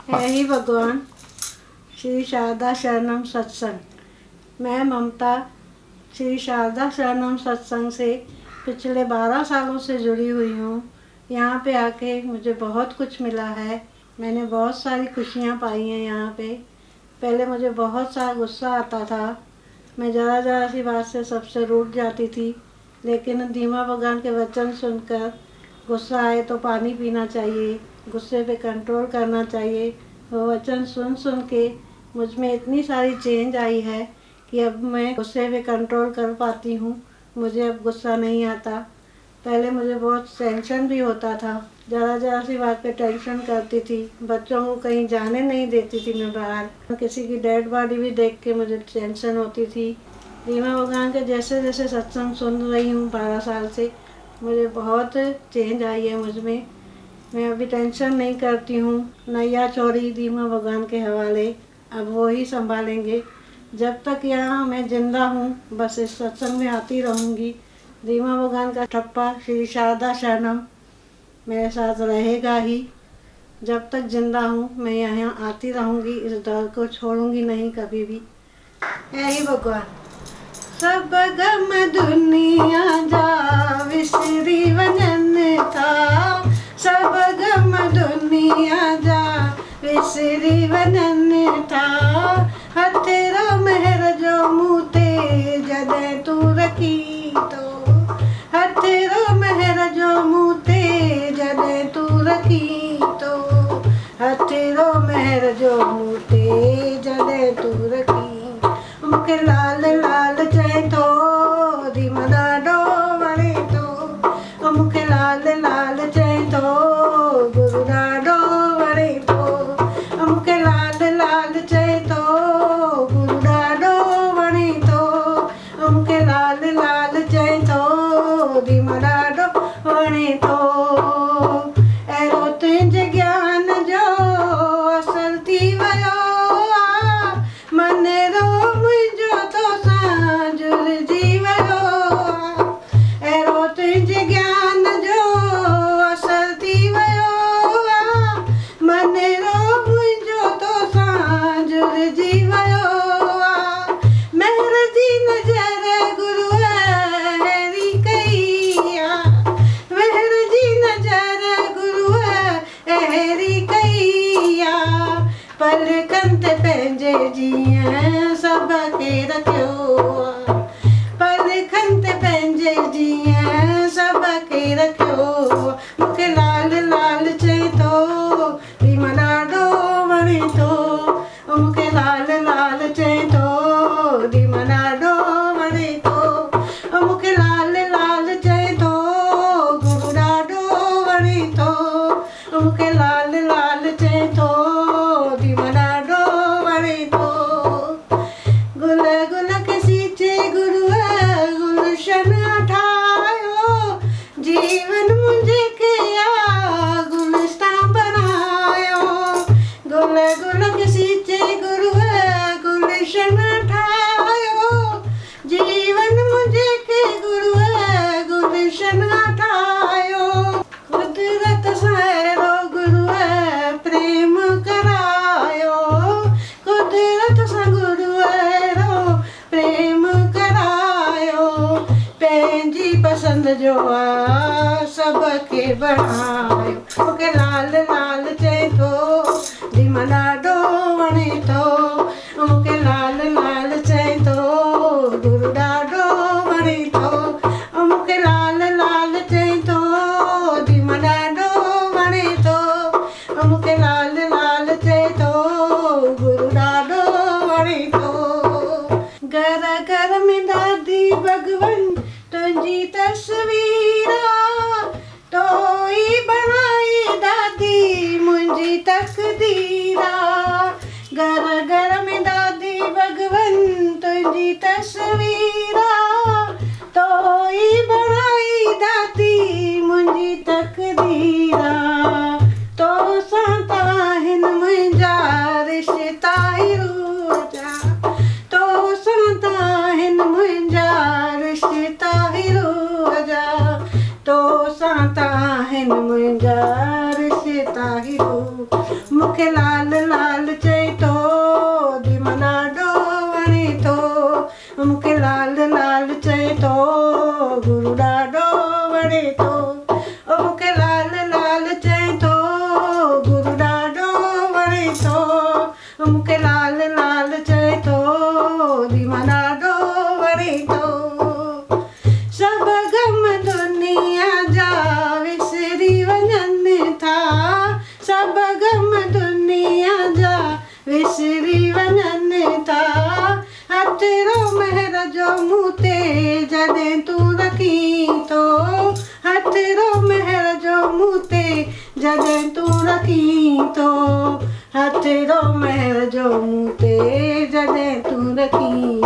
है ही भगवान श्री शारदा शरणम सत्संग। मैं ममता श्री शारदा शरणम सत्संग से पिछले 12 सालों से जुड़ी हुई हूँ। यहाँ पे आके मुझे बहुत कुछ मिला है। मैंने बहुत सारी खुशियाँ पाई हैं यहाँ पे। पहले मुझे बहुत सारा गुस्सा आता था। मैं ज़रा ज़रा सी बात से सबसे रूठ जाती थी, लेकिन धीमा भगवान के वचन सुनकर गुस्सा आए तो पानी पीना चाहिए, गुस्से पे कंट्रोल करना चाहिए, वो वचन सुन सुन के मुझ में इतनी सारी चेंज आई है कि अब मैं गुस्से पे कंट्रोल कर पाती हूँ। मुझे अब गुस्सा नहीं आता। पहले मुझे बहुत टेंशन भी होता था, ज़रा ज़रा सी बात पे टेंशन करती थी। बच्चों को कहीं जाने नहीं देती थी मैं बाहर। किसी की डेड बॉडी भी देख के मुझे टेंशन होती थी। धीमा भगवान के जैसे जैसे सत्संग सुन रही हूँ 12 साल से, मुझे बहुत चेंज आई है मुझ में। मैं अभी टेंशन नहीं करती हूँ। नैया छोड़ी धीमा भगवान के हवाले, अब वो ही संभालेंगे। जब तक यहाँ मैं जिंदा हूँ बस इस सत्संग में आती रहूँगी। धीमा भगवान का ठप्पा श्री शारदा शरणम मेरे साथ रहेगा ही। जब तक जिंदा हूँ मैं यहाँ आती रहूँगी, इस दौर को छोड़ूंगी नहीं कभी भी। है ही भगवान। सब गम दुनिया जा विसरी वजन था, सब गम दुनिया जा विसरी वजन था। हथेरो मेहर जो मुँह ते जॾहिं तू रखी तो, हथेरो मेहर जो मुँह ते जॾहिं तू रखी तो, हथेरो मेहर जो मुँह ते जॾहिं तू रखी। मूंखे लाल लाल चए थो धीमा ॾाढो वणे थो, मूंखे लाल लाल चए थो गुरू ॾाढो वणे थो, मूंखे लाल लाल चए थो गुरू ॾाढो वणे थो, मूंखे लाल लाल चए थो धीमा ॾाढो वणे थो। अहिड़ो तुंहिंजे ज्ञान जो असर थी वियो आहे, मनेरो मुंहिंजो तोसां जुड़जी वियो आहे। अहिड़ो तुंहिंजे ज्ञान जो असर थी वियो आहे, मनेरो मुंहिंजो तोसां जुड़जी वियो आहे। महर जी नज़र गुरूअ अहिड़ी कई आहे, महर जी नज़र गुरूअ अहिड़ी कई आहे। पलकनि ते पंहिंजे जीअं सबके रखियो आहे, पलकनि ते पंहिंजे जीअं सबके रखियो। मूंखे लाल लाल चए थो धीमा ॾाढो वणे थो, मूंखे लाल लाल चए थो धीमा ॾाढो वणे थो, मूंखे लाल लाल चए थो गुरू ॾाढो वणे थो, मूंखे लाल लाल चए थो धीमा ॾाढो वणे थो। गुल गुल खे सींचे गुरूअ गुलशन ठाहियो, जीवन मुंहिंजे खे आ गुलिस्तान बनायो। गुल गुल खे सींचे गुरूअ गुलशन ठाहियो, जीवन मुंहिंजे खे गुरूअ गुलशन ठाहियो। कुदरत सां अहिड़ो गुरूअ प्रेम करायो, कुदरत सां गुरूअ अहिड़ो प्रेम करायो। पंहिंजी पसंदि जो आहे सबके बणायो। मूंखे लाल लाल चए थो धीमा ॾाढो वणे थो, मूंखे लाल लाल चए थो गुरू ॾाढो वणे थो, मूंखे लाल लाल चए थो धीमा ॾाढो वणे थो, मूंखे लाल लाल चए थो गुरू ॾाढो वणे थो। घर घर में दादी भगवन तुंहिंजी तस्वीर आहे, तो ई बणाई दादी मुंहिंजी तकदीर आहे। घर घर में दादी भगवन तुंहिंजी तस्वीर आहे, तो ई बणाई दादी मुंहिंजी तकदीर आहे। तो सां त आहिनि मुंहिंजा रिश्ता ई रूह जा, तो सां त आहिनि मुंहिंजा रिश्ता ई रूह जा, तो सां त आहिनि मुंहिंजा रिश्ता ई रूह। मूंखे लाल लाल चए थो दिमना ॾाढो वणे थो मूंखे लाल लाल चए थो गुरू ॾाढो वणे थो मूंखे लाल लाल चए थो गुरू ॾाढो वणे थो मूंखे लाल लाल चए थो दिमना ॾाढो वणे थो सभु ग़म दुनिया जा विसरी वञनि था सभु ग़म दुनिया जा विसरी वञनि था हथ रो महर जो मूं ते जॾहिं तूं रखी थो हथ रो महर जो मूं ते जॾहिं तूं रखी थो हथ रो महर जो मूं ते जॾहिं तूं रखी